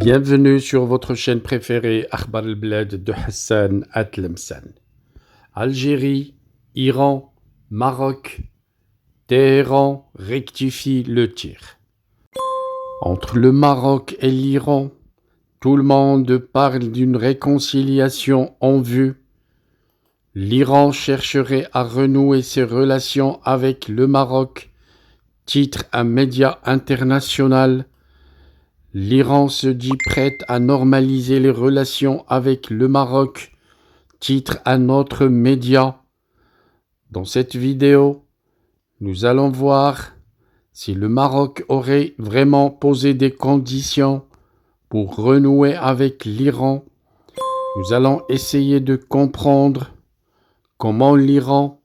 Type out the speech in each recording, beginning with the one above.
Bienvenue sur votre chaîne préférée Akhbar al-Blad de Hassan Atlemsan. Algérie, Iran, Maroc, Téhéran rectifie le tir. Entre le Maroc et l'Iran, tout le monde parle d'une réconciliation en vue. L'Iran chercherait à renouer ses relations avec le Maroc, titre un média international. L'Iran se dit prête à normaliser les relations avec le Maroc, titre un autre média. Dans cette vidéo, nous allons voir si le Maroc aurait vraiment posé des conditions pour renouer avec l'Iran. Nous allons essayer de comprendre comment l'Iran,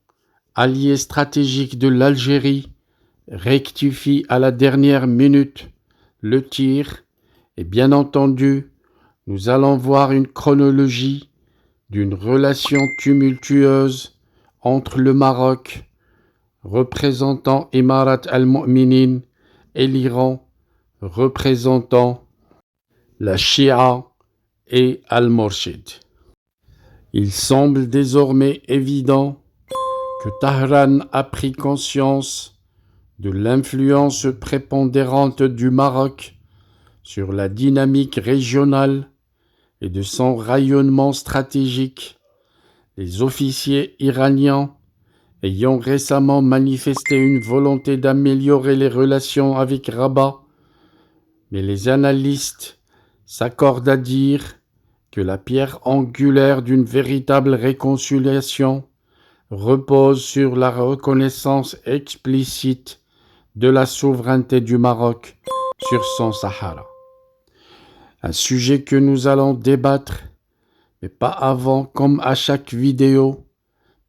allié stratégique de l'Algérie, rectifie à la dernière minute le tir. Et bien entendu, nous allons voir une chronologie d'une relation tumultueuse entre le Maroc, représentant Emirat al-Mu'minin, et l'Iran, représentant la Shia et Al-Morshid. Il semble désormais évident que Téhéran a pris conscience de l'influence prépondérante du Maroc sur la dynamique régionale et de son rayonnement stratégique. Les officiers iraniens ayant récemment manifesté une volonté d'améliorer les relations avec Rabat, mais les analystes s'accordent à dire que la pierre angulaire d'une véritable réconciliation repose sur la reconnaissance explicite de la souveraineté du Maroc sur son Sahara. Un sujet que nous allons débattre, mais pas avant, comme à chaque vidéo,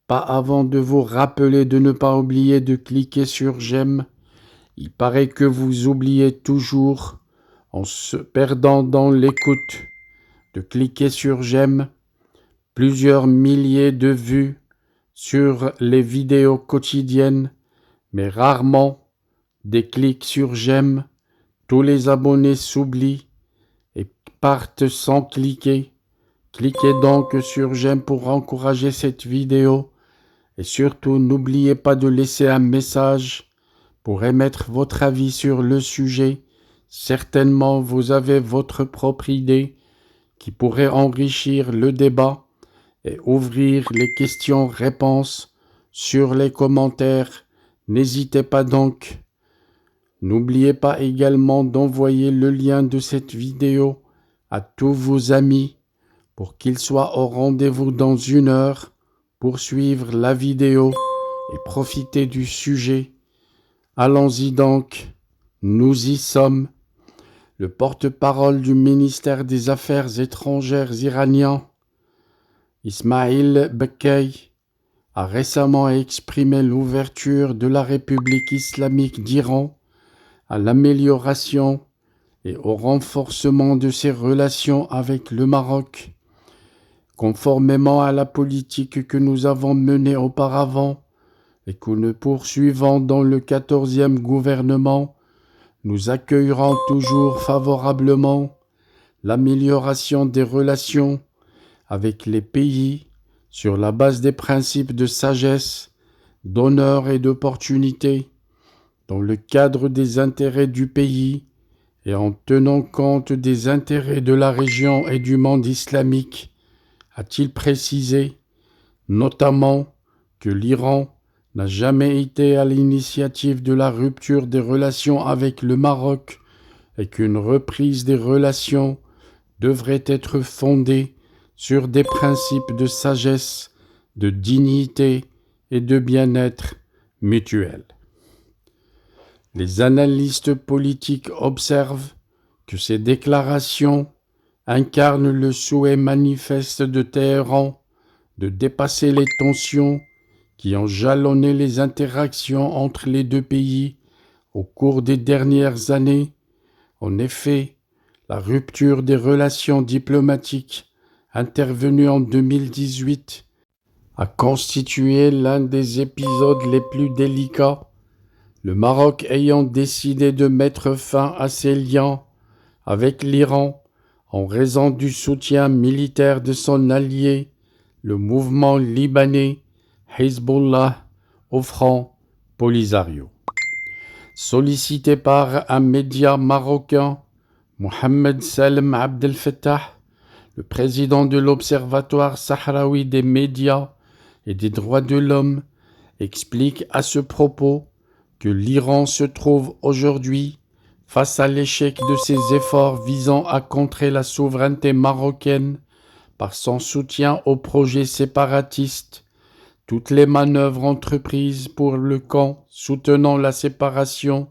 pas avant de vous rappeler de ne pas oublier de cliquer sur j'aime. Il paraît que vous oubliez toujours, en se perdant dans l'écoute, de cliquer sur j'aime. Plusieurs milliers de vues sur les vidéos quotidiennes, mais rarement des clics sur j'aime. Tous les abonnés s'oublient et partent sans cliquer. Cliquez donc sur j'aime pour encourager cette vidéo et surtout n'oubliez pas de laisser un message pour émettre votre avis sur le sujet. Certainement vous avez votre propre idée qui pourrait enrichir le débat et ouvrir les questions-réponses sur les commentaires. N'hésitez pas donc. N'oubliez pas également d'envoyer le lien de cette vidéo à tous vos amis pour qu'ils soient au rendez-vous dans 1 heure pour suivre la vidéo et profiter du sujet. Allons-y donc, nous y sommes. Le porte-parole du ministère des Affaires étrangères iranien, Ismail Bakai, a récemment exprimé l'ouverture de la République islamique d'Iran à l'amélioration et au renforcement de ses relations avec le Maroc. Conformément à la politique que nous avons menée auparavant et que nous poursuivons dans le 14e gouvernement, nous accueillerons toujours favorablement l'amélioration des relations avec les pays sur la base des principes de sagesse, d'honneur et d'opportunité, dans le cadre des intérêts du pays et en tenant compte des intérêts de la région et du monde islamique, a-t-il précisé, notamment que l'Iran n'a jamais été à l'initiative de la rupture des relations avec le Maroc et qu'une reprise des relations devrait être fondée sur des principes de sagesse, de dignité et de bien-être mutuel. Les analystes politiques observent que ces déclarations incarnent le souhait manifeste de Téhéran de dépasser les tensions qui ont jalonné les interactions entre les deux pays au cours des dernières années. En effet, la rupture des relations diplomatiques intervenue en 2018 a constitué l'un des épisodes les plus délicats, le Maroc ayant décidé de mettre fin à ses liens avec l'Iran en raison du soutien militaire de son allié, le mouvement libanais Hezbollah au front Polisario. Sollicité par un média marocain, Mohamed Salem Abdel Fattah, le président de l'Observatoire sahraoui des médias et des droits de l'homme, explique à ce propos que l'Iran se trouve aujourd'hui face à l'échec de ses efforts visant à contrer la souveraineté marocaine par son soutien au projet séparatiste. Toutes les manœuvres entreprises pour le camp soutenant la séparation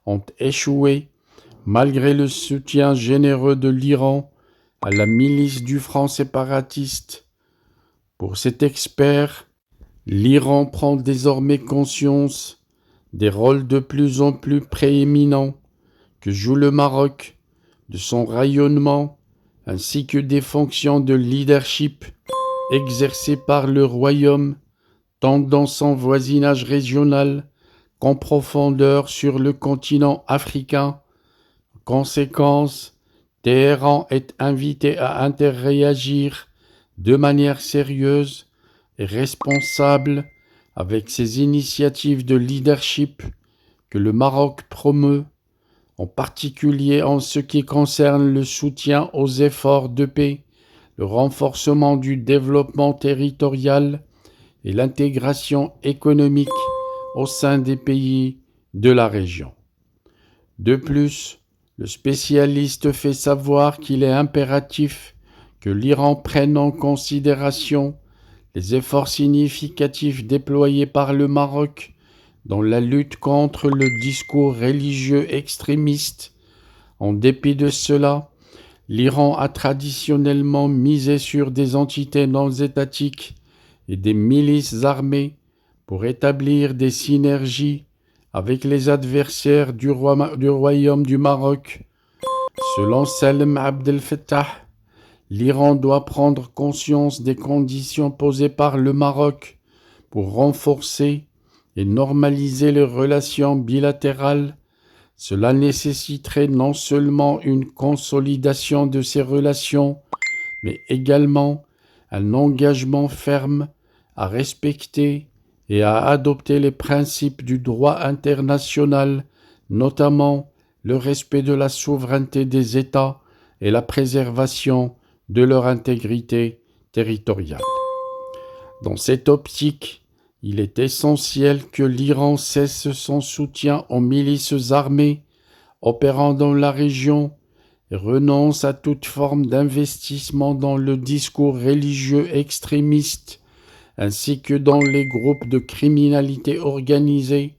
ont échoué malgré le soutien généreux de l'Iran à la milice du front séparatiste. Pour cet expert, l'Iran prend désormais conscience des rôles de plus en plus prééminents que joue le Maroc, de son rayonnement, ainsi que des fonctions de leadership exercées par le royaume, tant dans son voisinage régional qu'en profondeur sur le continent africain. En conséquence, Téhéran est invité à interréagir de manière sérieuse et responsable avec ces initiatives de leadership que le Maroc promeut, en particulier en ce qui concerne le soutien aux efforts de paix, le renforcement du développement territorial et l'intégration économique au sein des pays de la région. De plus, le spécialiste fait savoir qu'il est impératif que l'Iran prenne en considération les efforts significatifs déployés par le Maroc dans la lutte contre le discours religieux extrémiste. En dépit de cela, l'Iran a traditionnellement misé sur des entités non étatiques et des milices armées pour établir des synergies avec les adversaires du royaume du Maroc. Selon Salem Abdel Fattah, l'Iran doit prendre conscience des conditions posées par le Maroc pour renforcer et normaliser les relations bilatérales. Cela nécessiterait non seulement une consolidation de ces relations, mais également un engagement ferme à respecter et à adopter les principes du droit international, notamment le respect de la souveraineté des États et la préservation de leur intégrité territoriale. Dans cette optique, il est essentiel que l'Iran cesse son soutien aux milices armées opérant dans la région et renonce à toute forme d'investissement dans le discours religieux extrémiste ainsi que dans les groupes de criminalité organisée.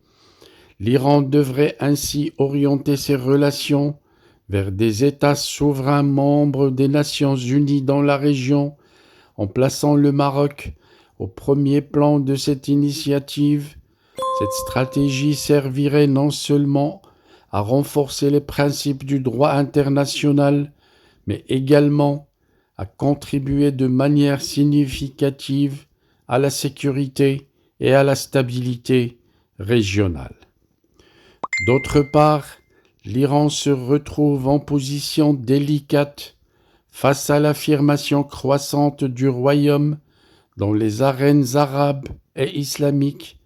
L'Iran devrait ainsi orienter ses relations vers des États souverains membres des Nations Unies dans la région, en plaçant le Maroc au premier plan de cette initiative. Cette stratégie servirait non seulement à renforcer les principes du droit international, mais également à contribuer de manière significative à la sécurité et à la stabilité régionale. D'autre part, l'Iran se retrouve en position délicate face à l'affirmation croissante du royaume dans les arènes arabes et islamiques,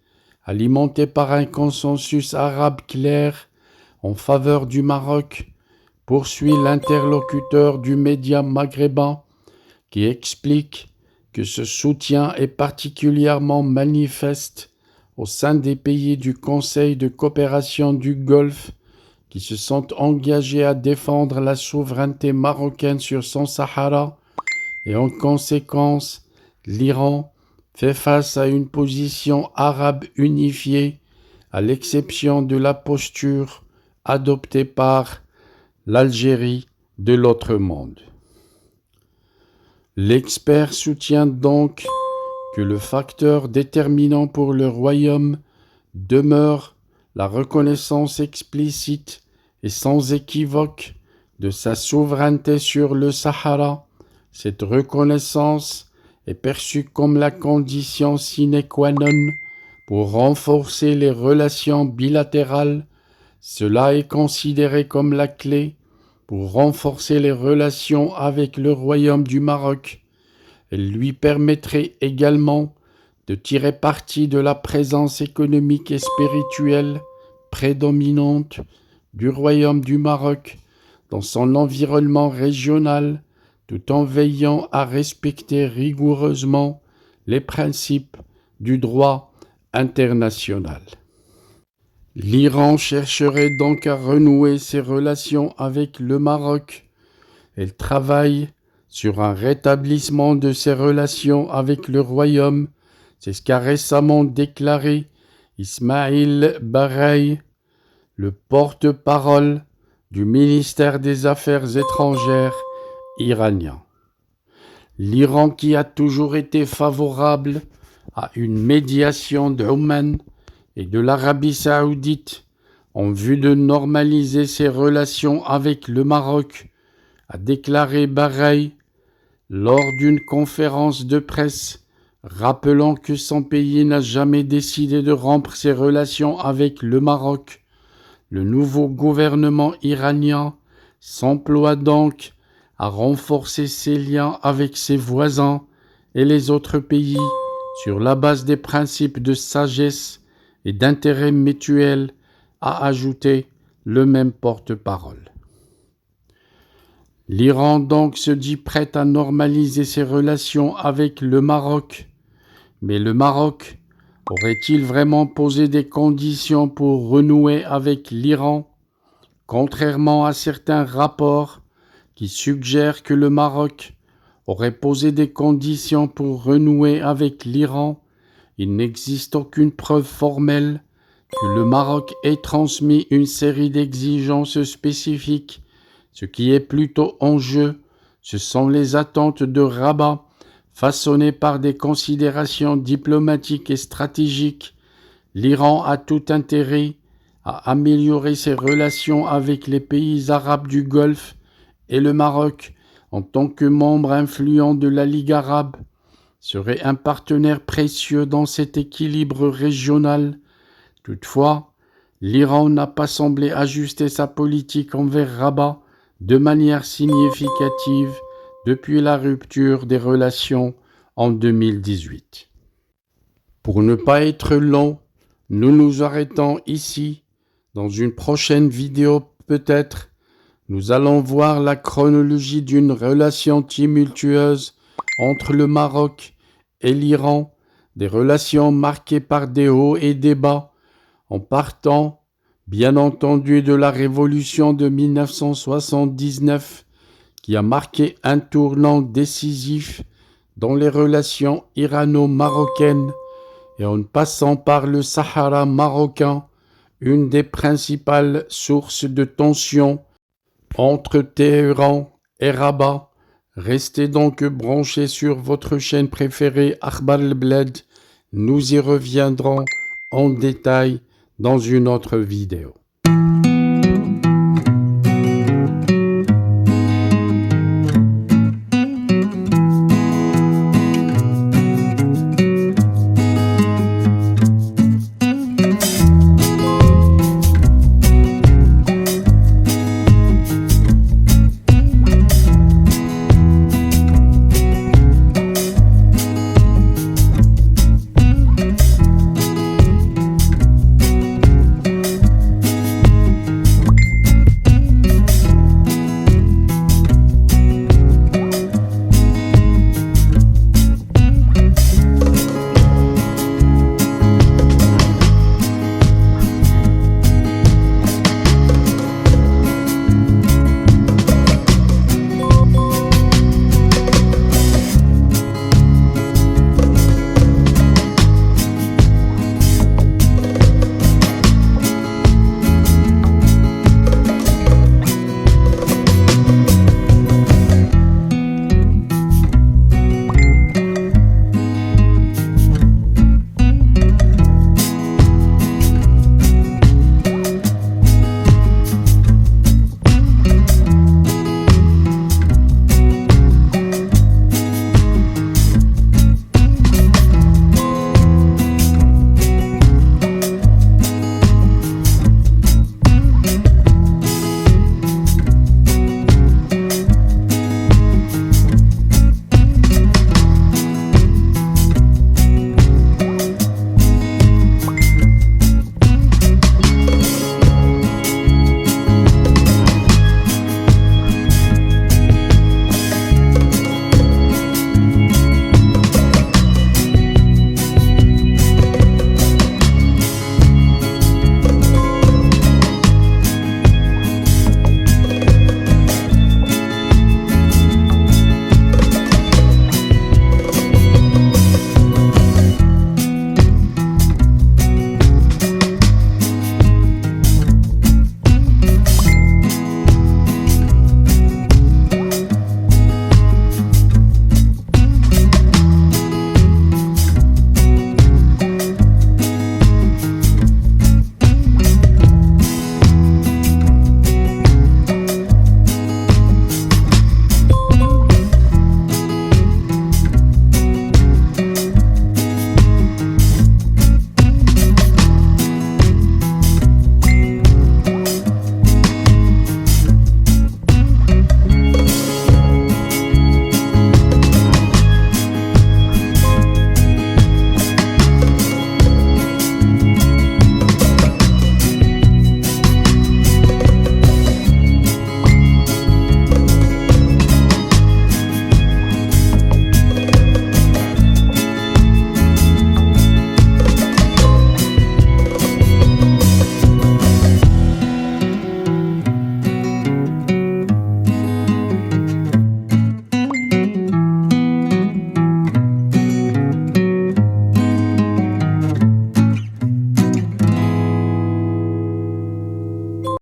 alimentée par un consensus arabe clair en faveur du Maroc, poursuit l'interlocuteur du média maghrébin qui explique que ce soutien est particulièrement manifeste au sein des pays du Conseil de coopération du Golfe qui se sont engagés à défendre la souveraineté marocaine sur son Sahara et en conséquence, l'Iran fait face à une position arabe unifiée à l'exception de la posture adoptée par l'Algérie de l'autre monde. L'expert soutient donc que le facteur déterminant pour le royaume demeure la reconnaissance explicite et sans équivoque de sa souveraineté sur le Sahara. Cette reconnaissance est perçue comme la condition sine qua non pour renforcer les relations bilatérales. Cela est considéré comme la clé pour renforcer les relations avec le Royaume du Maroc. Elle lui permettrait également de tirer parti de la présence économique et spirituelle prédominante du Royaume du Maroc dans son environnement régional, tout en veillant à respecter rigoureusement les principes du droit international. L'Iran chercherait donc à renouer ses relations avec le Maroc. Elle travaille sur un rétablissement de ses relations avec le Royaume. C'est ce qu'a récemment déclaré Ismail Baghai, le porte-parole du ministère des Affaires étrangères iranien. L'Iran, qui a toujours été favorable à une médiation d'Oman et de l'Arabie saoudite en vue de normaliser ses relations avec le Maroc, a déclaré Baghai lors d'une conférence de presse, rappelant que son pays n'a jamais décidé de rompre ses relations avec le Maroc. Le nouveau gouvernement iranien s'emploie donc à renforcer ses liens avec ses voisins et les autres pays sur la base des principes de sagesse et d'intérêt mutuel, a ajouté le même porte-parole. L'Iran donc se dit prêt à normaliser ses relations avec le Maroc. Mais le Maroc aurait-il vraiment posé des conditions pour renouer avec l'Iran? Contrairement à certains rapports qui suggèrent que le Maroc aurait posé des conditions pour renouer avec l'Iran, il n'existe aucune preuve formelle que le Maroc ait transmis une série d'exigences spécifiques. Ce qui est plutôt en jeu, ce sont les attentes de Rabat, façonnées par des considérations diplomatiques et stratégiques. L'Iran a tout intérêt à améliorer ses relations avec les pays arabes du Golfe et le Maroc, en tant que membre influent de la Ligue arabe, serait un partenaire précieux dans cet équilibre régional. Toutefois, l'Iran n'a pas semblé ajuster sa politique envers Rabat de manière significative depuis la rupture des relations en 2018. Pour ne pas être long, nous nous arrêtons ici. Dans une prochaine vidéo peut-être, nous allons voir la chronologie d'une relation tumultueuse entre le Maroc et l'Iran, des relations marquées par des hauts et des bas, en partant, bien entendu, de la révolution de 1979, qui a marqué un tournant décisif dans les relations irano-marocaines, et en passant par le Sahara marocain, une des principales sources de tension entre Téhéran et Rabat. Restez donc branchés sur votre chaîne préférée Akhbar al-Bled. Nous y reviendrons en détail dans une autre vidéo.